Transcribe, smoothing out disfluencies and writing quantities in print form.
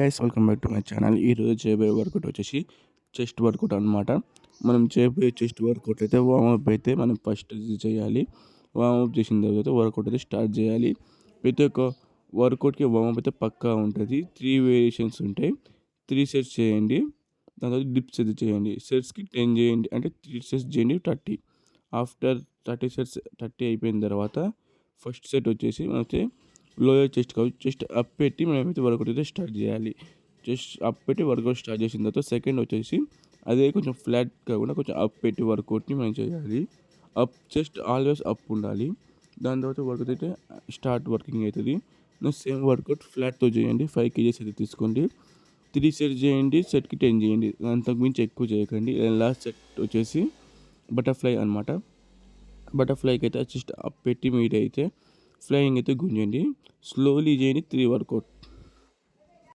Guys welcome back to my channel. ఈరోజు చేయబోయే work out వచ్చేసి చెస్ట్ వర్కౌట్ అనమాట. మనం చేయబోయే చెస్ట్ వర్కౌట్ అయితే వార్మప్ అయితే మనం ఫస్ట్ చేయాలి. వార్మప్ చేసిన తర్వాత వర్కౌట్ అయితే స్టార్ట్ చేయాలి. ప్రతి ఒక్క వర్కౌట్కి వార్మప్ అయితే పక్కా ఉంటుంది. 3 వేరియేషన్స్ ఉంటాయి. 3 సెట్స్ చేయండి. దాని తర్వాత డిప్స్ అయితే చేయండి. సెట్స్కి 10 చేయండి, అంటే 3 సెట్స్ చేయండి 30. ఆఫ్టర్ 30 సెట్స్ 30 అయిపోయిన తర్వాత ఫస్ట్ సెట్ వచ్చేసి మనకి లోయర్ చెస్ట్ కాదు, చెస్ట్ అప్ పెట్టి మనమైతే వర్కౌట్ అయితే స్టార్ట్ చేయాలి. చెస్ట్ అప్ పెట్టి వర్కౌట్ స్టార్ట్ చేసిన తర్వాత సెకండ్ వచ్చేసి అదే కొంచెం ఫ్లాట్ కాకుండా కొంచెం అప్ పెట్టి వర్కౌట్ని మనం చేయాలి. అప్ చెస్ట్ ఆల్వేస్ అప్ ఉండాలి. దాని తర్వాత వర్కౌట్ అయితే స్టార్ట్ వర్కింగ్ అవుతుంది. సేమ్ వర్కౌట్ ఫ్లాట్తో చేయండి. 5 kgs అయితే తీసుకోండి. 3 సెట్స్ చేయండి. సెట్కి 10 చేయండి. అంతకు మించి ఎక్కువ చేయకండి. లాస్ట్ సెట్ వచ్చేసి బటర్ఫ్లై అనమాట. బటర్ఫ్లైకి అయితే జస్ట్ అప్ పెట్టి మీరు అయితే ఫ్లయింగ్ అయితే గుంజండి. స్లోలీ చేయండి 3 వర్కౌట్.